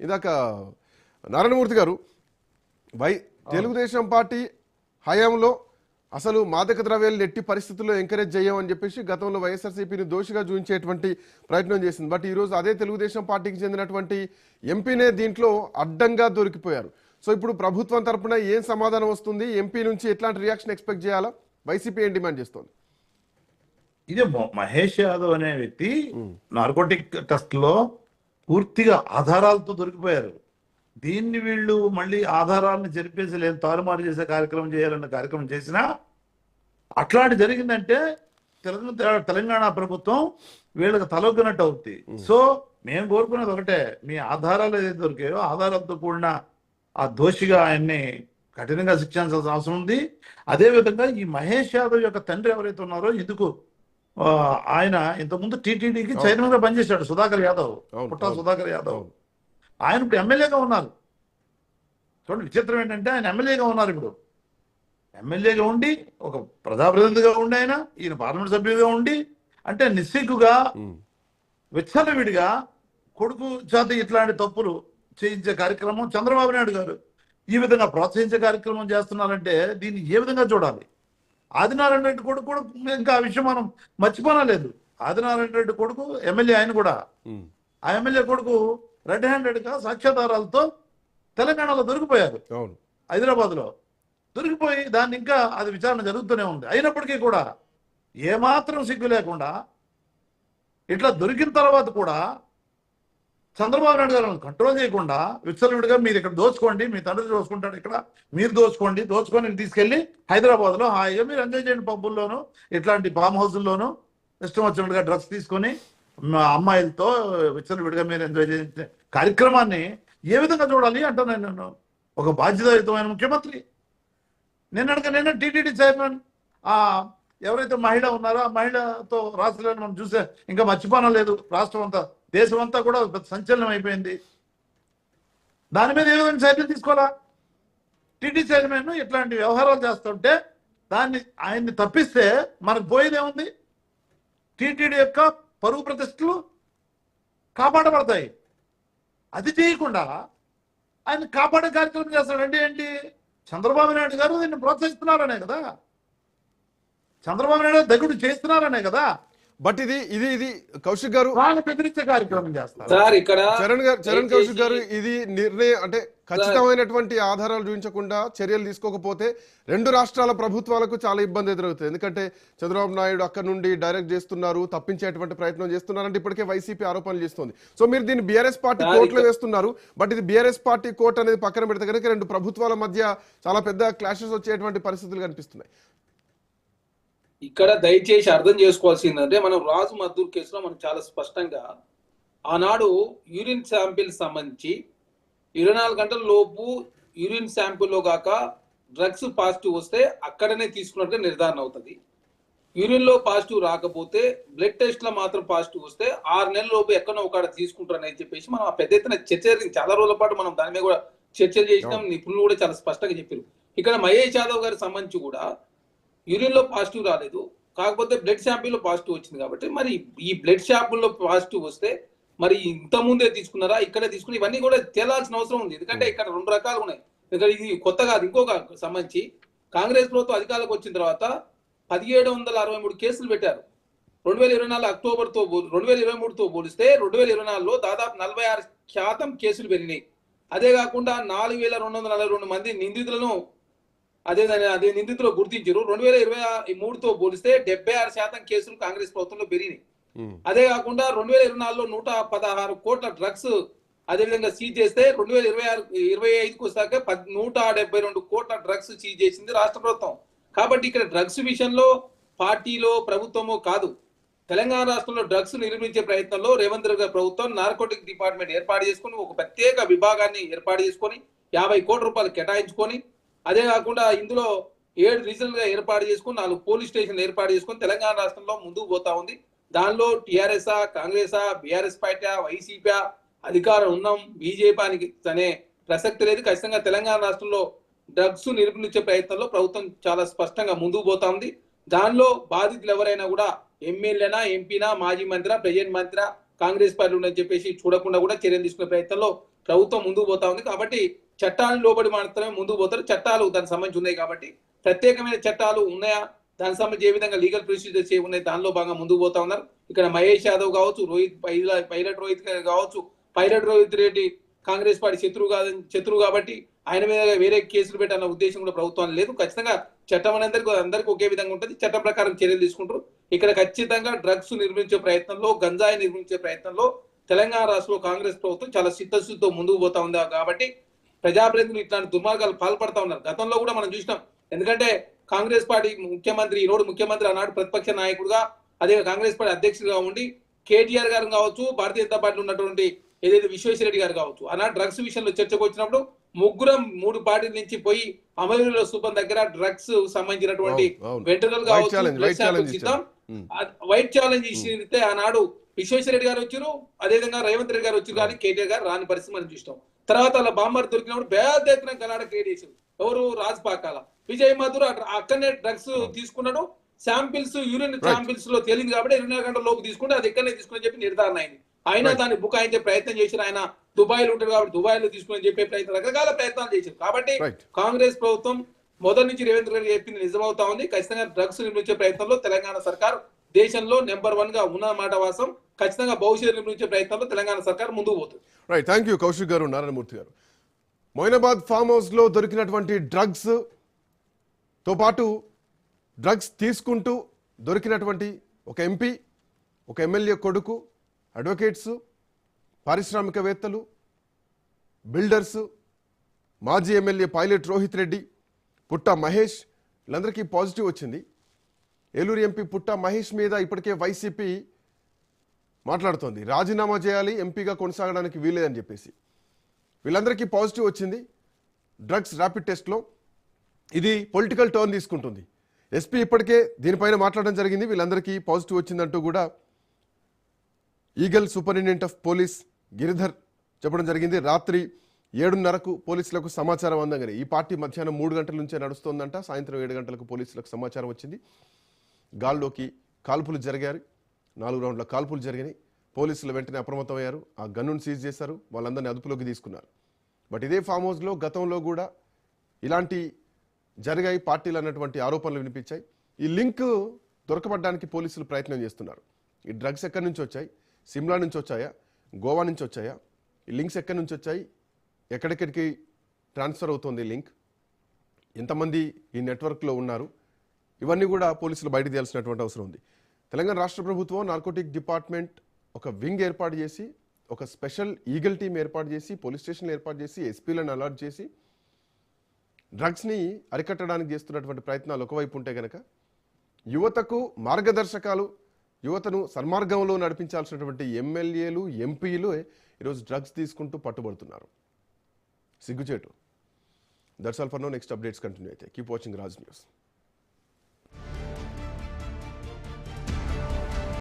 ఇందాక నారాయణమూర్తి గారు తెలుగుదేశం పార్టీ హయాంలో అసలు మాదక ద్రవ్యాలు ఎట్టి పరిస్థితుల్లో ఎంకరేజ్ చేయమని చెప్పేసి గతంలో వైఎస్ఆర్సీపీని దోషిగా చూపించేటువంటి ప్రయత్నం చేసింది. బట్ ఈరోజు అదే తెలుగుదేశం పార్టీకి చెందినటువంటి ఎంపీనే దీంట్లో అడ్డంగా దొరికిపోయారు. సో ఇప్పుడు ప్రభుత్వం తరఫున ఏం సమాధానం వస్తుంది? ఎంపీ నుంచి ఎట్లాంటి రియాక్షన్ ఎక్స్పెక్ట్ చేయాలా? వైసీపీ ఏం డిమాండ్ చేస్తుంది? ఇదే మహేష్ యాదవ్ అనే వ్యక్తి నార్కోటిక్ టెస్ట్ లో పూర్తిగా ఆధారాలతో దొరికిపోయారు. దీన్ని వీళ్ళు మళ్ళీ ఆధారాలను జరిపేసి లేదు తారుమారు చేసే కార్యక్రమం చేయాలన్న కార్యక్రమం చేసినా అట్లాంటి జరిగిందంటే తెలంగాణ ప్రభుత్వం వీళ్ళకి తలొగ్గినట్టు అవుతుంది. సో మేము కోరుకునేది ఒకటే, మీ ఆధారాలు ఏదైతే దొరికాయో ఆధారాలతో కూడిన ఆ దోషిగా ఆయన్ని కఠినంగా శిక్షించాల్సిన అవసరం ఉంది. అదేవిధంగా ఈ మహేష్ యాదవ్ యొక్క తండ్రి ఎవరైతే ఉన్నారో ఇందుకు ఆయన ఇంతకుముందు టీటీడీకి చైర్మన్ గా పనిచేశాడు, సుధాకర్ యాదవ్, పుట్టా సుధాకర్ యాదవ్. ఆయన ఇప్పుడు ఎమ్మెల్యేగా ఉన్నారు. చూడండి, విచిత్రం ఏంటంటే ఆయన ఎమ్మెల్యేగా ఉన్నారు. ఇప్పుడు ఎమ్మెల్యేగా ఉండి ఒక ప్రజాప్రతినిధిగా ఉండి ఈయన పార్లమెంట్ సభ్యుడిగా ఉండి అంటే నిస్సిగ్గుగా విచ్చలవిడిగా కొడుకు చేత ఇట్లాంటి తప్పులు చేయించే కార్యక్రమం చంద్రబాబు నాయుడు గారు ఈ విధంగా ప్రోత్సహించే కార్యక్రమం చేస్తున్నారంటే దీన్ని ఏ విధంగా చూడాలి? ఆదినారాయణ రెడ్డి కొడుకు కూడా ఇంకా ఆ విషయం మనం మర్చిపోనలేదు. ఆదినారాయణ రెడ్డి కొడుకు ఎమ్మెల్యే, ఆయన కూడా ఆ ఎమ్మెల్యే కొడుకు రెడ్ హ్యాండెడ్ గా సాక్ష్యాధారాలతో తెలంగాణలో దొరికిపోయారు. హైదరాబాద్ లో దొరికిపోయి దాన్ని ఇంకా అది విచారణ జరుగుతూనే ఉంది. అయినప్పటికీ కూడా ఏమాత్రం సిగ్గు లేకుండా ఇట్లా దొరికిన తర్వాత కూడా చంద్రబాబు నాయుడు గారు కంట్రోల్ చేయకుండా విచ్చలవిడిగా మీరు ఇక్కడ దోచుకోండి, మీ తండ్రి దోచుకుంటాడు, ఇక్కడ మీరు దోచుకొని తీసుకెళ్లి హైదరాబాద్ లో హాయిగా మీరు ఎంజాయ్ చేయండి, పబ్బుల్లోనూ ఇట్లాంటి ఫామ్ హౌస్ల్లోనూ ఇష్టం వచ్చినట్టుగా డ్రగ్స్ తీసుకొని అమ్మాయిలతో విచ్చలవిడిగా మీరు ఎంజాయ్ చేసే కార్యక్రమాన్ని ఏ విధంగా చూడాలి అంటాను నేను. ఒక బాధ్యతాయుతమైన ముఖ్యమంత్రి నిన్న టీటీడీ చైర్మన్ ఎవరైతే మహిళ ఉన్నారో ఆ మహిళతో రాష్ట్రాలను మనం చూసే ఇంకా మర్చిపోవడం లేదు. రాష్ట్రం అంతా, దేశం అంతా కూడా సంచలనం అయిపోయింది. దాని మీద ఏ విధంగా చర్యలు తీసుకోవాలా? టీటీ చైర్మన్ ఇట్లాంటి వ్యవహారాలు చేస్తుంటే ఆయన్ని తప్పిస్తే మనకు పోయేదేముంది? టీటీడీ యొక్క పరువు ప్రతిష్టలు కాపాడబడతాయి. అది చేయకుండా ఆయన కాపాడే కార్యక్రమం చేస్తాడంటే ఏంటి? చంద్రబాబు నాయుడు గారు దీన్ని ప్రోత్సహిస్తున్నారనే కదా, చంద్రబాబు నాయుడు దగ్గర చేస్తున్నారనే కదా. బట్ ఇది కౌశిక్ గారు బెదిరించే కార్యక్రమం చేస్తారు. చరణ్ కౌశిక్ గారు, ఇది నిర్ణయం అంటే ఖచ్చితమైనటువంటి ఆధారాలు చూపించకుండా చర్యలు తీసుకోకపోతే రెండు రాష్ట్రాల ప్రభుత్వాలకు చాలా ఇబ్బంది ఎదురవుతుంది. ఎందుకంటే చంద్రబాబు నాయుడు అక్కడ నుండి డైరెక్ట్ చేస్తున్నారు, తప్పించేటువంటి ప్రయత్నం చేస్తున్నారంటే ఇప్పటికే వైసీపీ ఆరోపణలు చేస్తుంది. సో మీరు దీన్ని బీఆర్ఎస్ పార్టీ కోర్టులో వేస్తున్నారు. బట్ ఇది బీఆర్ఎస్ పార్టీ కోర్టు అనేది పక్కన పెడితే కనుక రెండు ప్రభుత్వాల మధ్య చాలా పెద్ద క్లాషెస్ వచ్చేటువంటి పరిస్థితులు కనిపిస్తున్నాయి. ఇక్కడ దయచేసి అర్థం చేసుకోవాల్సిందంటే మనం రాజు మద్దూర్ కేసులో మనం చాలా స్పష్టంగా ఆనాడు యూరిన్ శాంపిల్ సంబంధించి 24 గంటల లోపు యూరిన్ శాంపిల్లో కాక డ్రగ్స్ పాజిటివ్ వస్తే అక్కడనే తీసుకున్నట్టుగా నిర్ధారణ అవుతుంది. యూరిన్లో పాజిటివ్ రాకపోతే బ్లడ్ టెస్ట్లో మాత్రం పాజిటివ్ వస్తే 6 నెలల లోపు ఎక్కడో ఒకడ తీసుకుంటారని చెప్పేసి మనం ఆ పెద్ద ఎత్తున చర్చ చాలా రోజుల పాటు మనం దాని మీద కూడా చర్చలు చేసినాం. నిపుణులు కూడా చాలా స్పష్టంగా చెప్పారు. ఇక్కడ మహేష్ యాదవ్ గారి సంబంధించి కూడా యూరిన్ లో పాజిటివ్ రాలేదు, కాకపోతే బ్లడ్ శాంపిల్ లో పాజిటివ్ వచ్చింది. కాబట్టి మరి ఈ బ్లడ్ శాంపిల్ లో పాజిటివ్ వస్తే మరి ఇంత ముందే తీసుకున్నారా, ఇక్కడే తీసుకుని, ఇవన్నీ కూడా తేలాల్సిన అవసరం ఉంది. ఎందుకంటే ఇక్కడ 2 రకాలు ఉన్నాయి. ఇక్కడ ఇది కొత్త కాదు. ఇంకొక సంబంధించి కాంగ్రెస్ ప్రభుత్వం అధికారులకు వచ్చిన తర్వాత 1763 కేసులు పెట్టారు. 2024 అక్టోబర్తో 2023తో పోలిస్తే 2024లో దాదాపు 46% కేసులు పెరిగినాయి. అదే కాకుండా 4242 మంది నిందితులను అదే నిందితులు గుర్తించారు. 2023తో పోలిస్తే 76% కేసులు కాంగ్రెస్ ప్రభుత్వంలో పెరిగినాయి. అదే కాకుండా 2024లో 116 కోట్ల డ్రగ్స్ అదేవిధంగా సీజ్ చేస్తే 2025కు వచ్చాక 172 కోట్ల డ్రగ్స్ సీజ్ చేసింది రాష్ట్ర ప్రభుత్వం. కాబట్టి ఇక్కడ డ్రగ్స్ విషయంలో పార్టీలో ప్రభుత్వమో కాదు, తెలంగాణ రాష్ట్రంలో డ్రగ్స్ నిర్మించే ప్రయత్నంలో రేవంత్ రెడ్డి గారి ప్రభుత్వం నార్కోటిక్ డిపార్ట్మెంట్ ఏర్పాటు చేసుకుని ఒక ప్రత్యేక విభాగాన్ని ఏర్పాటు చేసుకొని 50 కోట్ల రూపాయలు కేటాయించుకొని, అదే కాకుండా ఇందులో 7 రీజనల్ గా ఏర్పాటు చేసుకుని 4 పోలీస్ స్టేషన్లు ఏర్పాటు చేసుకుని తెలంగాణ రాష్ట్రంలో ముందుకు పోతా ఉంది. దానిలో TRS Congress BRS party YCP అధికారం ఉన్నాం, బీజేపీ అనే ప్రసక్తి లేదు. ఖచ్చితంగా తెలంగాణ రాష్ట్రంలో డ్రగ్స్ నిర్మించే ప్రయత్నంలో ప్రభుత్వం చాలా స్పష్టంగా ముందుకు పోతా ఉంది. దానిలో బాధితులు ఎవరైనా కూడా ఎమ్మెల్యేనా, ఎంపీనా, మాజీ మంత్రి, ప్రెసిడెంట్ మంత్రి, కాంగ్రెస్ పార్టీ ఉందని చెప్పేసి చూడకుండా కూడా చర్యలు తీసుకునే ప్రయత్నంలో ప్రభుత్వం ముందుకు పోతా ఉంది. కాబట్టి చట్టాలను లోబడి మాత్రమే ముందుకు పోతారు. చట్టాలు దానికి సంబంధించి ఉన్నాయి కాబట్టి ప్రత్యేకమైన చట్టాలు ఉన్నాయా, దానికి సంబంధించి ఏ విధంగా లీగల్ ప్రొసీజర్స్ ఉన్నాయి, దానిలో బాగా ముందుకు పోతా ఉన్నారు. ఇక్కడ మహేష్ యాదవ్ కావచ్చు, పైలట్ రోహిత్ కావచ్చు, పైలట్ రోహిత్ రెడ్డి కాంగ్రెస్ పార్టీ శత్రువు కాబట్టి ఆయన మీద వేరే కేసులు పెట్టాలన్న ఉద్దేశం కూడా ప్రభుత్వం లేదు. ఖచ్చితంగా చట్టం అందరికీ ఒకే విధంగా ఉంటుంది. చట్టం ప్రకారం చర్యలు తీసుకుంటారు. ఇక్కడ ఖచ్చితంగా డ్రగ్స్ నిర్మించే ప్రయత్నంలో, గంజాయి నిర్మించే ప్రయత్నంలో తెలంగాణ రాష్ట్రంలో కాంగ్రెస్ ప్రభుత్వం చాలా చిత్తశుద్ధితో ముందుకు పోతా ఉంది. కాబట్టి ప్రజాప్రతినిధులు ఇట్లాంటి దుర్మార్గాలు పాల్పడతా ఉన్నారు. గతంలో కూడా మనం చూసినాం. ఎందుకంటే కాంగ్రెస్ పార్టీ ముఖ్యమంత్రి, ఈరోజు ముఖ్యమంత్రి, ఆనాడు ప్రతిపక్ష నాయకుడుగా, అదే కాంగ్రెస్ పార్టీ అధ్యక్షుడిగా ఉండి కేటీఆర్ గారు కావచ్చు, భారతీయ జనతా పార్టీలో ఉన్నటువంటి ఏదైతే విశ్వేశ్వరరెడ్డి గారు కావచ్చు, ఆనాడు డ్రగ్స్ విషయంలో చర్చకు వచ్చినప్పుడు ముగ్గురం 3 పార్టీల నుంచి పోయి అమరవీరుల స్థూపం దగ్గర డ్రగ్స్ సంబంధించినటువంటి వెంట్రుకలు కావచ్చు ఇద్దాం, వైట్ ఛాలెంజ్ ఇస్తే ఆనాడు విశ్వేశ్వరరెడ్డి గారు వచ్చారు, అదేవిధంగా రేవంత్ రెడ్డి గారు వచ్చారు, కానీ కేటీఆర్ గారు రాని పరిస్థితి మనం చూస్తాం. తర్వాత అలా బాంబర్ దొరికినప్పుడు పెద్ద ఎత్తున గలాడ క్రియేట్ చేశారు. ఎవరు? రాజపాకాల విజయ్ మధుర్ అక్కడనే డ్రగ్స్ తీసుకున్నాడు. శాంపిల్స్, యూరిన్ శాంపిల్స్ లో తేలింది కాబట్టి 24 గంటల లోపు తీసుకుంటే అది ఎక్కడనే తీసుకుని చెప్పి నిర్ధారణ అయింది. అయినా దాన్ని బుకాయించే ప్రయత్నం చేశారు. ఆయన దుబాయ్ లో ఉంటారు కాబట్టి దుబాయ్ లో తీసుకుని చెప్పే ప్రయత్నం, రకరకాల ప్రయత్నాలు చేశారు. కాబట్టి కాంగ్రెస్ ప్రభుత్వం మొదటి నుంచి రేవంత్ రెడ్డి చెప్పింది నిజమవుతా ఉంది. ఖచ్చితంగా డ్రగ్స్ నిర్మించే ప్రయత్నంలో తెలంగాణ సర్కార్ దేశంలో నెంబర్ 1 గా ఉన్న మాట వాస్తవం. ఖచ్చితంగా భవిష్యత్తు నిర్మించే ప్రయత్నంలో తెలంగాణ సర్కార్ ముందుకు పోతుంది. రైట్, థ్యాంక్ యూ కౌశిక్ గారు, నారాయణమూర్తి గారు. మొయినాబాద్ ఫామ్ హౌస్ లో దొరికినటువంటి డ్రగ్స్ తో పాటు డ్రగ్స్ తీసుకుంటూ దొరికినటువంటి ఒక ఎంపీ, ఒక ఎమ్మెల్యే కొడుకు, అడ్వకేట్స్, పారిశ్రామికవేత్తలు, బిల్డర్స్, మాజీ ఎమ్మెల్యే పైలట్ రోహిత్ రెడ్డి, పుట్టా మహేష్, వీళ్ళందరికీ పాజిటివ్ వచ్చింది. ఏలూరు ఎంపీ పుట్టా మహేష్ మీద ఇప్పటికే వైసీపీ మాట్లాడుతోంది, రాజీనామా చేయాలి, ఎంపీగా కొనసాగడానికి వీలేదని చెప్పేసి. వీళ్ళందరికీ పాజిటివ్ వచ్చింది డ్రగ్స్ ర్యాపిడ్ టెస్ట్లో. ఇది పొలిటికల్ టర్న్ తీసుకుంటుంది. ఎస్పీ ఇప్పటికే దీనిపైన మాట్లాడడం జరిగింది. వీళ్ళందరికీ పాజిటివ్ వచ్చిందంటూ కూడా eagle superintendent of police Giridhar చెప్పడం జరిగింది. రాత్రి 7:30కు పోలీసులకు సమాచారం అందగానే, ఈ పార్టీ మధ్యాహ్నం 3 గంటల నుంచే నడుస్తోందంట. సాయంత్రం 7 గంటలకు పోలీసులకు సమాచారం వచ్చింది. గాల్లోకి కాల్పులు జరిగారు. 4 రౌండ్ల కాల్పులు జరిగినాయి. పోలీసులు వెంటనే అప్రమత్తమయ్యారు. ఆ గన్నును సీజ్ చేశారు. వాళ్ళందరినీ అదుపులోకి తీసుకున్నారు. బట్ ఇదే ఫామ్ హౌస్లో గతంలో కూడా ఇలాంటి జరిగాయి, పార్టీలు అన్నటువంటి ఆరోపణలు వినిపించాయి. ఈ లింక్ దొరకబడ్డానికి పోలీసులు ప్రయత్నం చేస్తున్నారు. ఈ డ్రగ్స్ ఎక్కడి నుంచి వచ్చాయి? సిమ్లా నుంచి వచ్చాయా? గోవా నుంచి వచ్చాయా? ఈ లింక్స్ ఎక్కడి నుంచి వచ్చాయి? ఎక్కడెక్కడికి ట్రాన్స్ఫర్ అవుతుంది లింక్? ఎంతమంది ఈ నెట్వర్క్లో ఉన్నారు? ఇవన్నీ కూడా పోలీసులు బయట తీయాల్సినటువంటి అవసరం ఉంది. తెలంగాణ రాష్ట్ర ప్రభుత్వం నార్కోటిక్ డిపార్ట్మెంట్ ఒక వింగ్ ఏర్పాటు చేసి, ఒక స్పెషల్ ఈగల్ టీం ఏర్పాటు చేసి, పోలీస్ స్టేషన్లు ఏర్పాటు చేసి, ఎస్పీలను అలర్ట్ చేసి డ్రగ్స్ని అరికట్టడానికి చేస్తున్నటువంటి ప్రయత్నాలు ఒకవైపు ఉంటే కనుక, యువతకు మార్గదర్శకాలు, యువతను సన్మార్గంలో నడిపించాల్సినటువంటి ఎమ్మెల్యేలు, ఎంపీలు ఈరోజు డ్రగ్స్ తీసుకుంటూ పట్టుబడుతున్నారు. సిగ్గుచేటు. That's all for now. Next updates continue అయితే. Keep watching Raj news.